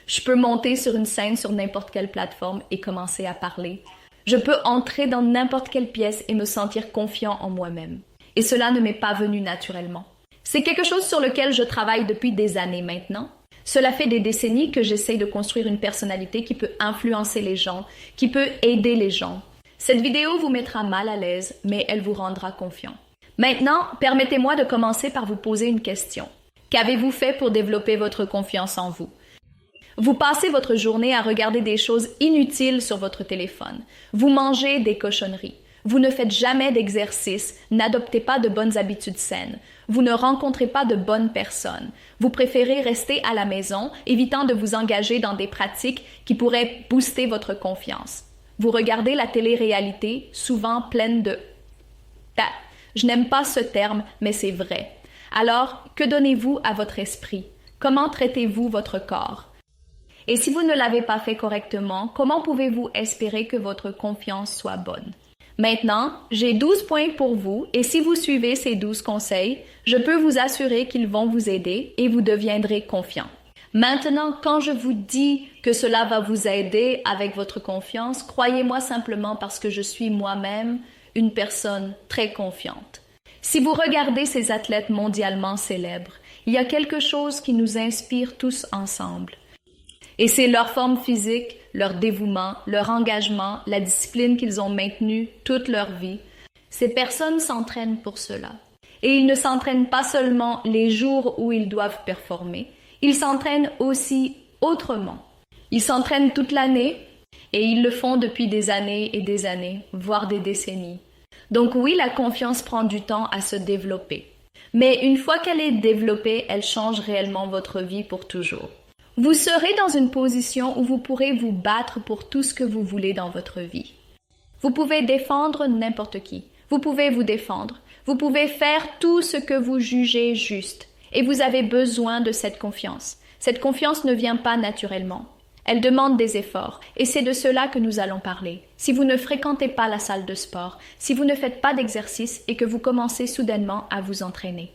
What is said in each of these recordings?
Je peux monter sur une scène sur n'importe quelle plateforme et commencer à parler. Je peux entrer dans n'importe quelle pièce et me sentir confiant en moi-même. Et cela ne m'est pas venu naturellement. C'est quelque chose sur lequel je travaille depuis des années maintenant. Cela fait des décennies que j'essaie de construire une personnalité qui peut influencer les gens, qui peut aider les gens. Cette vidéo vous mettra mal à l'aise, mais elle vous rendra confiant. Maintenant, permettez-moi de commencer par vous poser une question. Qu'avez-vous fait pour développer votre confiance en vous? Vous passez votre journée à regarder des choses inutiles sur votre téléphone. Vous mangez des cochonneries. Vous ne faites jamais d'exercice, n'adoptez pas de bonnes habitudes saines. Vous ne rencontrez pas de bonnes personnes. Vous préférez rester à la maison, évitant de vous engager dans des pratiques qui pourraient booster votre confiance. Vous regardez la télé-réalité, souvent pleine de « Je n'aime pas ce terme, mais c'est vrai. » Alors, que donnez-vous à votre esprit? Comment traitez-vous votre corps? Et si vous ne l'avez pas fait correctement, comment pouvez-vous espérer que votre confiance soit bonne? Maintenant, j'ai 12 points pour vous et si vous suivez ces 12 conseils, je peux vous assurer qu'ils vont vous aider et vous deviendrez confiant. Maintenant, quand je vous dis que cela va vous aider avec votre confiance, croyez-moi simplement parce que je suis moi-même une personne très confiante. Si vous regardez ces athlètes mondialement célèbres, il y a quelque chose qui nous inspire tous ensemble. Et c'est leur forme physique, leur dévouement, leur engagement, la discipline qu'ils ont maintenue toute leur vie. Ces personnes s'entraînent pour cela. Et ils ne s'entraînent pas seulement les jours où ils doivent performer, ils s'entraînent aussi autrement. Ils s'entraînent toute l'année et ils le font depuis des années, voire des décennies. Donc oui, la confiance prend du temps à se développer. Mais une fois qu'elle est développée, elle change réellement votre vie pour toujours. Vous serez dans une position où vous pourrez vous battre pour tout ce que vous voulez dans votre vie. Vous pouvez défendre n'importe qui. Vous pouvez vous défendre. Vous pouvez faire tout ce que vous jugez juste. Et vous avez besoin de cette confiance. Cette confiance ne vient pas naturellement. Elle demande des efforts. Et c'est de cela que nous allons parler. Si vous ne fréquentez pas la salle de sport, si vous ne faites pas d'exercice et que vous commencez soudainement à vous entraîner.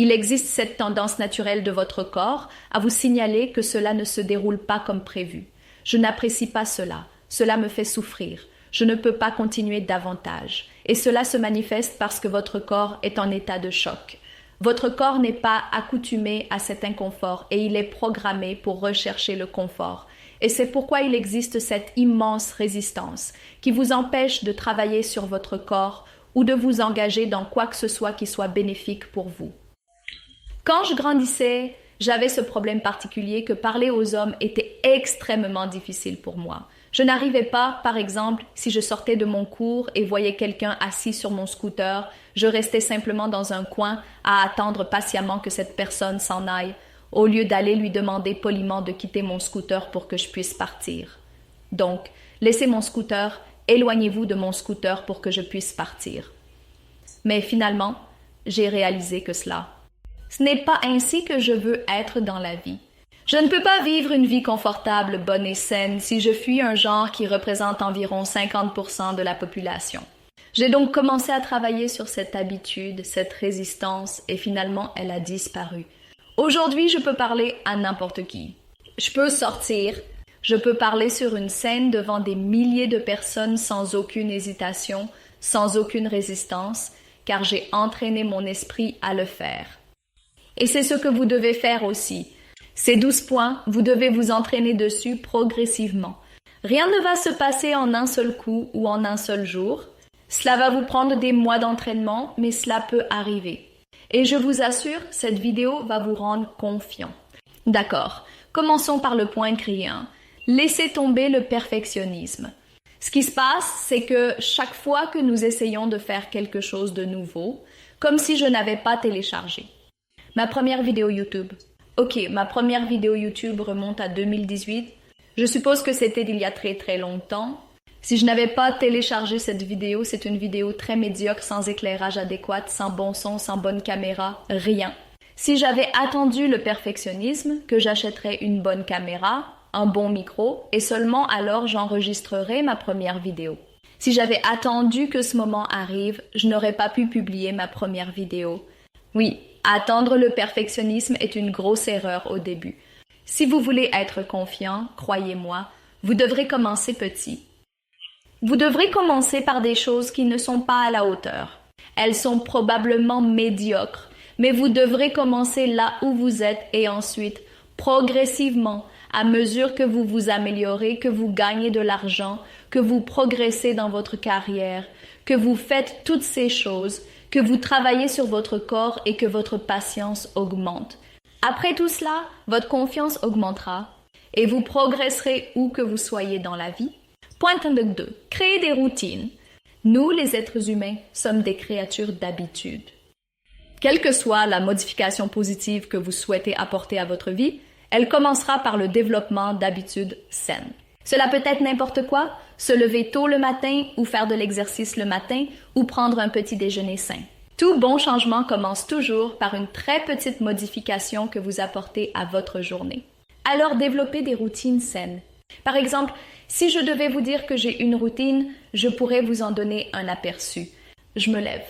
Il existe cette tendance naturelle de votre corps à vous signaler que cela ne se déroule pas comme prévu. Je n'apprécie pas cela. Cela me fait souffrir. Je ne peux pas continuer davantage. Et cela se manifeste parce que votre corps est en état de choc. Votre corps n'est pas accoutumé à cet inconfort et il est programmé pour rechercher le confort. Et c'est pourquoi il existe cette immense résistance qui vous empêche de travailler sur votre corps ou de vous engager dans quoi que ce soit qui soit bénéfique pour vous. Quand je grandissais, j'avais ce problème particulier que parler aux hommes était extrêmement difficile pour moi. Je n'arrivais pas, par exemple, si je sortais de mon cours et voyais quelqu'un assis sur mon scooter, je restais simplement dans un coin à attendre patiemment que cette personne s'en aille, au lieu d'aller lui demander poliment de quitter mon scooter pour que je puisse partir. Donc, laissez mon scooter, éloignez-vous de mon scooter pour que je puisse partir. Mais finalement, j'ai réalisé que ce n'est pas ainsi que je veux être dans la vie. Je ne peux pas vivre une vie confortable, bonne et saine si je fuis un genre qui représente environ 50% de la population. J'ai donc commencé à travailler sur cette habitude, cette résistance, et finalement elle a disparu. Aujourd'hui, je peux parler à n'importe qui. Je peux sortir, je peux parler sur une scène devant des milliers de personnes sans aucune hésitation, sans aucune résistance, car j'ai entraîné mon esprit à le faire. Et c'est ce que vous devez faire aussi. Ces 12 points, vous devez vous entraîner dessus progressivement. Rien ne va se passer en un seul coup ou en un seul jour. Cela va vous prendre des mois d'entraînement, mais cela peut arriver. Et je vous assure, cette vidéo va vous rendre confiant. D'accord, commençons par le point crié 1. Laissez tomber le perfectionnisme. Ce qui se passe, c'est que chaque fois que nous essayons de faire quelque chose de nouveau, comme si je n'avais pas téléchargé. Ma première vidéo YouTube. Ok, ma première vidéo YouTube remonte à 2018. Je suppose que c'était il y a très très longtemps. Si je n'avais pas téléchargé cette vidéo, c'est une vidéo très médiocre, sans éclairage adéquat, sans bon son, sans bonne caméra, rien. Si j'avais attendu le perfectionnisme, que j'achèterais une bonne caméra, un bon micro, et seulement alors j'enregistrerais ma première vidéo. Si j'avais attendu que ce moment arrive, je n'aurais pas pu publier ma première vidéo. Oui, attendre le perfectionnisme est une grosse erreur au début. Si vous voulez être confiant, croyez-moi, vous devrez commencer petit. Vous devrez commencer par des choses qui ne sont pas à la hauteur. Elles sont probablement médiocres, mais vous devrez commencer là où vous êtes et ensuite, progressivement, à mesure que vous vous améliorez, que vous gagnez de l'argent, que vous progressez dans votre carrière, que vous faites toutes ces choses, que vous travaillez sur votre corps et que votre patience augmente. Après tout cela, votre confiance augmentera et vous progresserez où que vous soyez dans la vie. Point 2. Créer des routines. Nous, les êtres humains, sommes des créatures d'habitude. Quelle que soit la modification positive que vous souhaitez apporter à votre vie, elle commencera par le développement d'habitudes saines. Cela peut être n'importe quoi, se lever tôt le matin ou faire de l'exercice le matin ou prendre un petit déjeuner sain. Tout bon changement commence toujours par une très petite modification que vous apportez à votre journée. Alors développez des routines saines. Par exemple, si je devais vous dire que j'ai une routine, je pourrais vous en donner un aperçu. Je me lève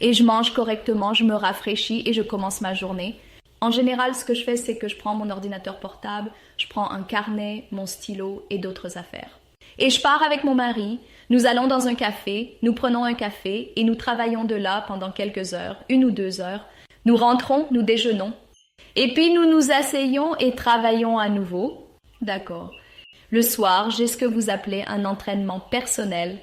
et je mange correctement, je me rafraîchis et je commence ma journée. En général, ce que je fais, c'est que je prends mon ordinateur portable, je prends un carnet, mon stylo et d'autres affaires. Et je pars avec mon mari, nous allons dans un café, nous prenons un café et nous travaillons de là pendant quelques heures, 1 ou 2 heures. Nous rentrons, nous déjeunons. Et puis nous nous asseyons et travaillons à nouveau. D'accord. Le soir, j'ai ce que vous appelez un entraînement personnel.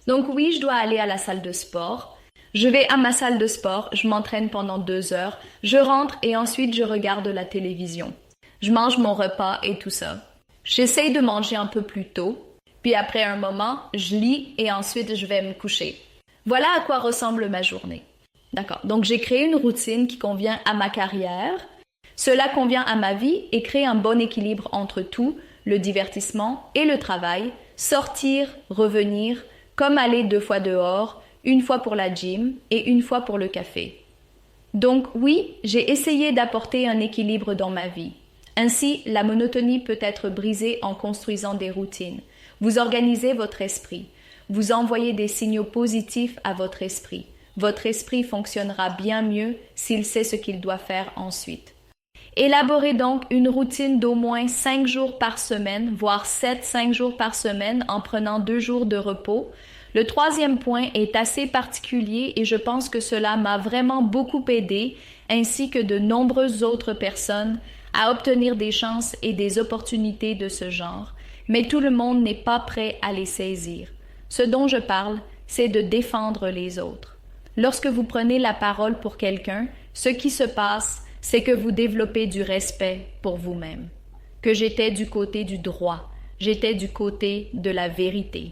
Donc oui, je dois aller à la salle de sport. Je vais à ma salle de sport, je m'entraîne pendant 2 heures, je rentre et ensuite je regarde la télévision. Je mange mon repas et tout ça. J'essaye de manger un peu plus tôt, puis après un moment, je lis et ensuite je vais me coucher. Voilà à quoi ressemble ma journée. D'accord. Donc j'ai créé une routine qui convient à ma carrière. Cela convient à ma vie et crée un bon équilibre entre tout, le divertissement et le travail, sortir, revenir, comme aller 2 fois dehors, 1 fois pour la gym et 1 fois pour le café. Donc oui, j'ai essayé d'apporter un équilibre dans ma vie. Ainsi, la monotonie peut être brisée en construisant des routines. Vous organisez votre esprit. Vous envoyez des signaux positifs à votre esprit. Votre esprit fonctionnera bien mieux s'il sait ce qu'il doit faire ensuite. Élaborez donc une routine d'au moins 5 jours par semaine, voire 7-5 jours par semaine en prenant 2 jours de repos. Le 3e point est assez particulier et je pense que cela m'a vraiment beaucoup aidé, ainsi que de nombreuses autres personnes, à obtenir des chances et des opportunités de ce genre. Mais tout le monde n'est pas prêt à les saisir. Ce dont je parle, c'est de défendre les autres. Lorsque vous prenez la parole pour quelqu'un, ce qui se passe, c'est que vous développez du respect pour vous-même. Que j'étais du côté du droit, j'étais du côté de la vérité.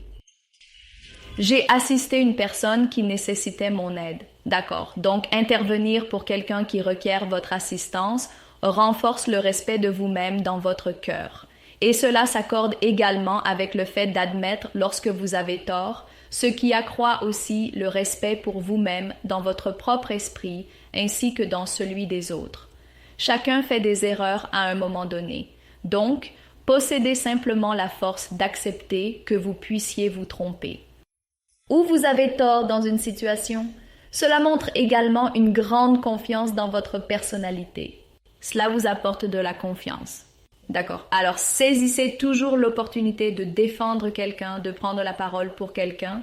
J'ai assisté une personne qui nécessitait mon aide. D'accord. Donc, intervenir pour quelqu'un qui requiert votre assistance renforce le respect de vous-même dans votre cœur. Et cela s'accorde également avec le fait d'admettre lorsque vous avez tort, ce qui accroît aussi le respect pour vous-même dans votre propre esprit ainsi que dans celui des autres. Chacun fait des erreurs à un moment donné. Donc, possédez simplement la force d'accepter que vous puissiez vous tromper. Où vous avez tort dans une situation, cela montre également une grande confiance dans votre personnalité. Cela vous apporte de la confiance. D'accord. Alors, saisissez toujours l'opportunité de défendre quelqu'un, de prendre la parole pour quelqu'un.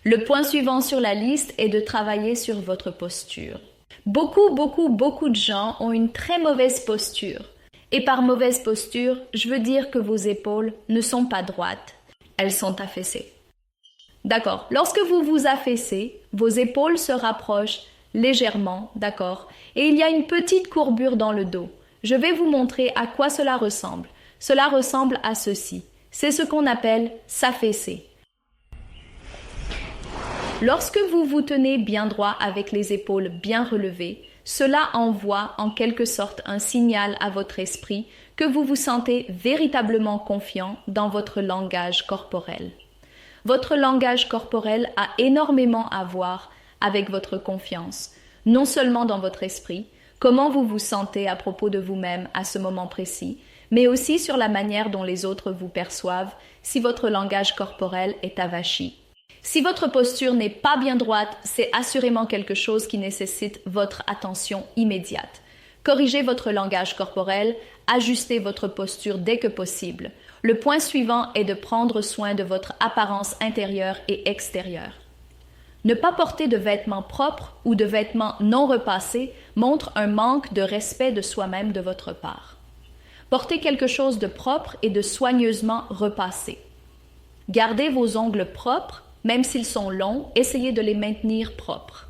Le point suivant sur la liste est de travailler sur votre posture. Beaucoup de gens ont une très mauvaise posture. Et par mauvaise posture, je veux dire que vos épaules ne sont pas droites. Elles sont affaissées. D'accord. Lorsque vous vous affaissez, vos épaules se rapprochent légèrement, d'accord? Et il y a une petite courbure dans le dos. Je vais vous montrer à quoi cela ressemble. Cela ressemble à ceci. C'est ce qu'on appelle s'affaisser. Lorsque vous vous tenez bien droit avec les épaules bien relevées, cela envoie en quelque sorte un signal à votre esprit que vous vous sentez véritablement confiant dans votre langage corporel. Votre langage corporel a énormément à voir avec votre confiance, non seulement dans votre esprit, comment vous vous sentez à propos de vous-même à ce moment précis, mais aussi sur la manière dont les autres vous perçoivent si votre langage corporel est avachi. Si votre posture n'est pas bien droite, c'est assurément quelque chose qui nécessite votre attention immédiate. Corrigez votre langage corporel, ajustez votre posture dès que possible. Le point suivant est de prendre soin de votre apparence intérieure et extérieure. Ne pas porter de vêtements propres ou de vêtements non repassés montre un manque de respect de soi-même de votre part. Portez quelque chose de propre et de soigneusement repassé. Gardez vos ongles propres, même s'ils sont longs, essayez de les maintenir propres.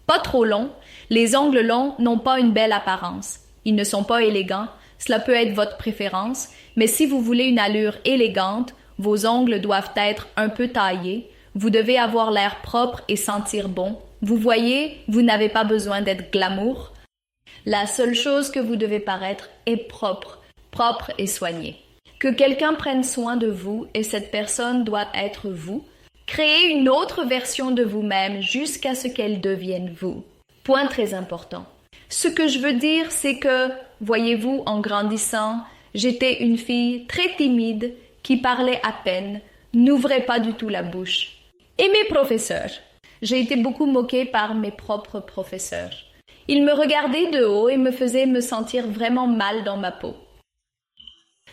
Pas trop longs, les ongles longs n'ont pas une belle apparence. Ils ne sont pas élégants, cela peut être votre préférence, mais si vous voulez une allure élégante, vos ongles doivent être un peu taillés, vous devez avoir l'air propre et sentir bon. Vous voyez, vous n'avez pas besoin d'être glamour. La seule chose que vous devez paraître est propre, propre et soigné. Que quelqu'un prenne soin de vous et cette personne doit être vous. Créez une autre version de vous-même jusqu'à ce qu'elle devienne vous. Point très important. Ce que je veux dire, c'est que, voyez-vous, en grandissant, j'étais une fille très timide qui parlait à peine, n'ouvrait pas du tout la bouche. Et mes professeurs. J'ai été beaucoup moquée par mes propres professeurs. Ils me regardaient de haut et me faisaient me sentir vraiment mal dans ma peau.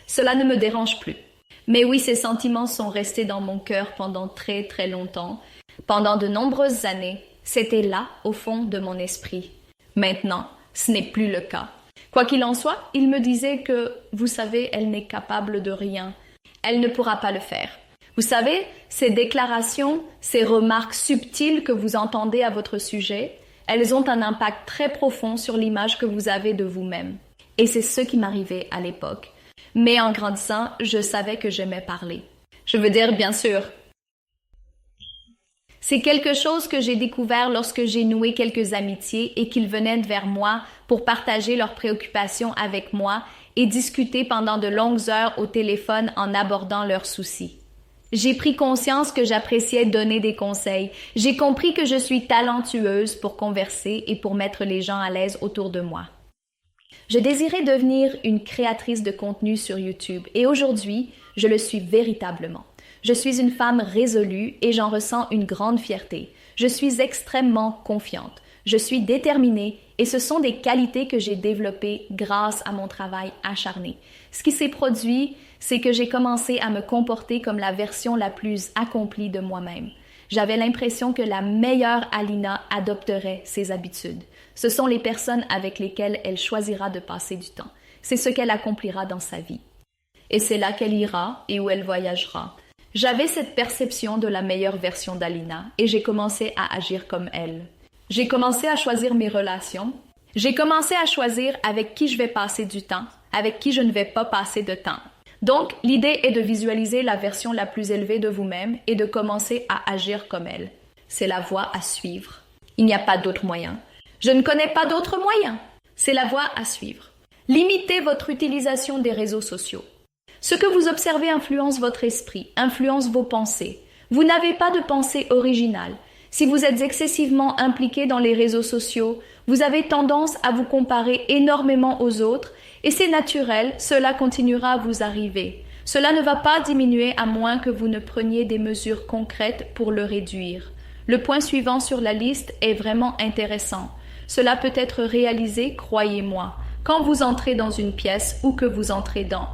Cela ne me dérange plus. Mais oui, ces sentiments sont restés dans mon cœur pendant très très longtemps. Pendant de nombreuses années, c'était là, au fond de mon esprit. Maintenant, ce n'est plus le cas. Quoi qu'il en soit, il me disait que, vous savez, elle n'est capable de rien. Elle ne pourra pas le faire. Vous savez, ces déclarations, ces remarques subtiles que vous entendez à votre sujet, elles ont un impact très profond sur l'image que vous avez de vous-même. Et c'est ce qui m'arrivait à l'époque. Mais en grandissant, je savais que j'aimais parler. Je veux dire, bien sûr. C'est quelque chose que j'ai découvert lorsque j'ai noué quelques amitiés et qu'ils venaient vers moi pour partager leurs préoccupations avec moi et discuter pendant de longues heures au téléphone en abordant leurs soucis. J'ai pris conscience que j'appréciais donner des conseils. J'ai compris que je suis talentueuse pour converser et pour mettre les gens à l'aise autour de moi. Je désirais devenir une créatrice de contenu sur YouTube et aujourd'hui, je le suis véritablement. Je suis une femme résolue et j'en ressens une grande fierté. Je suis extrêmement confiante. Je suis déterminée et ce sont des qualités que j'ai développées grâce à mon travail acharné. Ce qui s'est produit, c'est que j'ai commencé à me comporter comme la version la plus accomplie de moi-même. J'avais l'impression que la meilleure Alina adopterait ces habitudes. Ce sont les personnes avec lesquelles elle choisira de passer du temps. C'est ce qu'elle accomplira dans sa vie. Et c'est là qu'elle ira et où elle voyagera. J'avais cette perception de la meilleure version d'Alina et j'ai commencé à agir comme elle. J'ai commencé à choisir mes relations. J'ai commencé à choisir avec qui je vais passer du temps, avec qui je ne vais pas passer de temps. Donc, l'idée est de visualiser la version la plus élevée de vous-même et de commencer à agir comme elle. C'est la voie à suivre. Il n'y a pas d'autre moyen. Je ne connais pas d'autre moyen. C'est la voie à suivre. Limitez votre utilisation des réseaux sociaux. Ce que vous observez influence votre esprit, influence vos pensées. Vous n'avez pas de pensée originale. Si vous êtes excessivement impliqué dans les réseaux sociaux, vous avez tendance à vous comparer énormément aux autres et c'est naturel, cela continuera à vous arriver. Cela ne va pas diminuer à moins que vous ne preniez des mesures concrètes pour le réduire. Le point suivant sur la liste est vraiment intéressant. Cela peut être réalisé, croyez-moi, quand vous entrez dans une pièce ou que vous entrez dans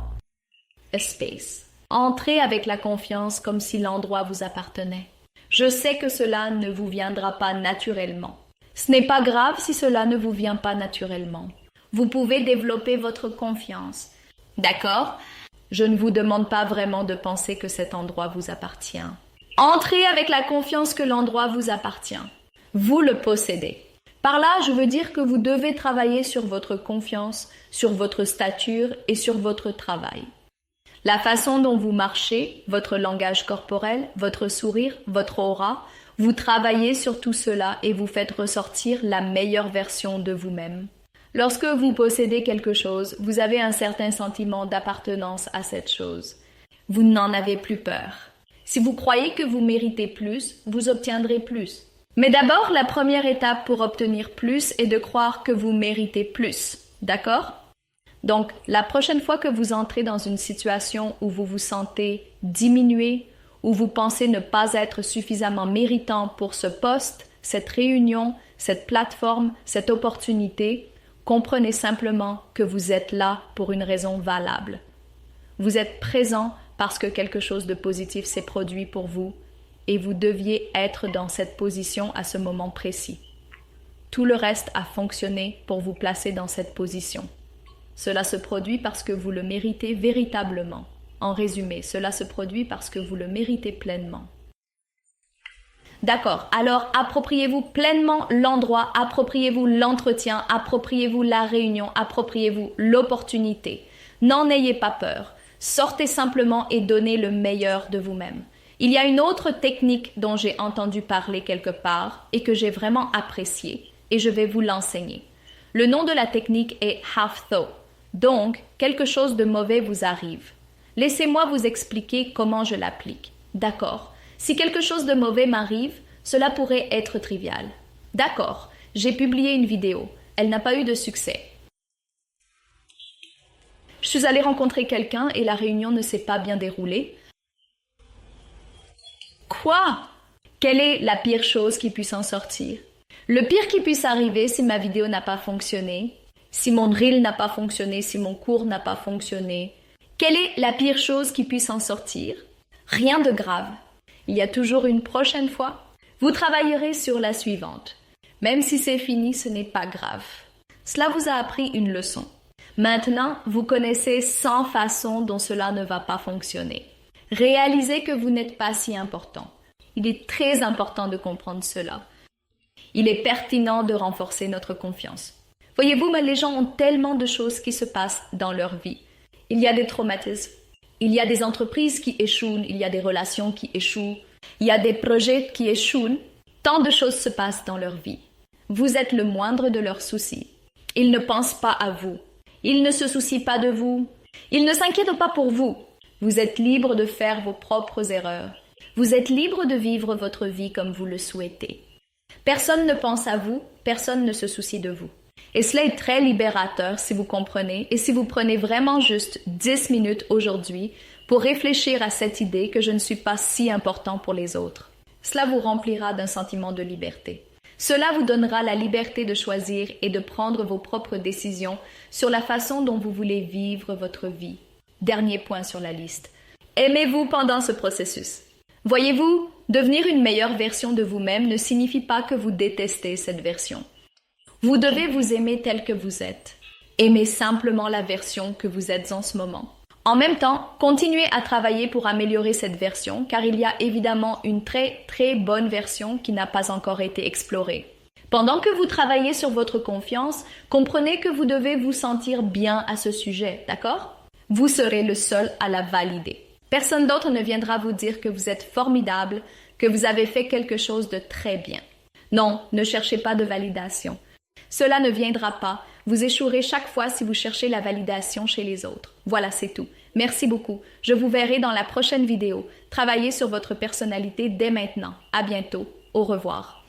a space. Entrez avec la confiance comme si l'endroit vous appartenait. Je sais que cela ne vous viendra pas naturellement. Ce n'est pas grave si cela ne vous vient pas naturellement. Vous pouvez développer votre confiance. D'accord? Je ne vous demande pas vraiment de penser que cet endroit vous appartient. Entrez avec la confiance que l'endroit vous appartient. Vous le possédez. Par là, je veux dire que vous devez travailler sur votre confiance, sur votre stature et sur votre travail. La façon dont vous marchez, votre langage corporel, votre sourire, votre aura, vous travaillez sur tout cela et vous faites ressortir la meilleure version de vous-même. Lorsque vous possédez quelque chose, vous avez un certain sentiment d'appartenance à cette chose. Vous n'en avez plus peur. Si vous croyez que vous méritez plus, vous obtiendrez plus. Mais d'abord, la première étape pour obtenir plus est de croire que vous méritez plus. D'accord? Donc, la prochaine fois que vous entrez dans une situation où vous vous sentez diminué, où vous pensez ne pas être suffisamment méritant pour ce poste, cette réunion, cette plateforme, cette opportunité, Comprenez simplement que vous êtes là pour une raison valable. Vous êtes présent parce que quelque chose de positif s'est produit pour vous et vous deviez être dans cette position à ce moment précis. Tout le reste a fonctionné pour vous placer dans cette position. Cela se produit parce que vous le méritez véritablement. En résumé, cela se produit parce que vous le méritez pleinement. D'accord, alors appropriez-vous pleinement l'endroit, appropriez-vous l'entretien, appropriez-vous la réunion, appropriez-vous l'opportunité. N'en ayez pas peur. Sortez simplement et donnez le meilleur de vous-même. Il y a une autre technique dont j'ai entendu parler quelque part et que j'ai vraiment appréciée et je vais vous l'enseigner. Le nom de la technique est half thought. Donc, quelque chose de mauvais vous arrive. Laissez-moi vous expliquer comment je l'applique. D'accord. Si quelque chose de mauvais m'arrive, cela pourrait être trivial. D'accord, j'ai publié une vidéo. Elle n'a pas eu de succès. Je suis allée rencontrer quelqu'un et la réunion ne s'est pas bien déroulée. Quoi? Quelle est la pire chose qui puisse en sortir? Le pire qui puisse arriver si ma vidéo n'a pas fonctionné, si mon reel n'a pas fonctionné, si mon cours n'a pas fonctionné. Quelle est la pire chose qui puisse en sortir? Rien de grave. Il y a toujours une prochaine fois. Vous travaillerez sur la suivante. Même si c'est fini, ce n'est pas grave. Cela vous a appris une leçon. Maintenant, vous connaissez 100 façons dont cela ne va pas fonctionner. Réalisez que vous n'êtes pas si important. Il est très important de comprendre cela. Il est pertinent de renforcer notre confiance. Voyez-vous, mais les gens ont tellement de choses qui se passent dans leur vie. Il y a des traumatismes. Il y a des entreprises qui échouent, il y a des relations qui échouent, il y a des projets qui échouent. Tant de choses se passent dans leur vie. Vous êtes le moindre de leurs soucis. Ils ne pensent pas à vous. Ils ne se soucient pas de vous. Ils ne s'inquiètent pas pour vous. Vous êtes libre de faire vos propres erreurs. Vous êtes libre de vivre votre vie comme vous le souhaitez. Personne ne pense à vous, personne ne se soucie de vous. Et cela est très libérateur si vous comprenez et si vous prenez vraiment juste 10 minutes aujourd'hui pour réfléchir à cette idée que je ne suis pas si important pour les autres. Cela vous remplira d'un sentiment de liberté. Cela vous donnera la liberté de choisir et de prendre vos propres décisions sur la façon dont vous voulez vivre votre vie. Dernier point sur la liste. Aimez-vous pendant ce processus. Voyez-vous, devenir une meilleure version de vous-même ne signifie pas que vous détestez cette version. Vous devez vous aimer tel que vous êtes. Aimez simplement la version que vous êtes en ce moment. En même temps, continuez à travailler pour améliorer cette version, car il y a évidemment une très très bonne version qui n'a pas encore été explorée. Pendant que vous travaillez sur votre confiance, comprenez que vous devez vous sentir bien à ce sujet, d'accord? Vous serez le seul à la valider. Personne d'autre ne viendra vous dire que vous êtes formidable, que vous avez fait quelque chose de très bien. Non, ne cherchez pas de validation. Cela ne viendra pas. Vous échouerez chaque fois si vous cherchez la validation chez les autres. Voilà, c'est tout. Merci beaucoup. Je vous verrai dans la prochaine vidéo. Travaillez sur votre personnalité dès maintenant. À bientôt. Au revoir.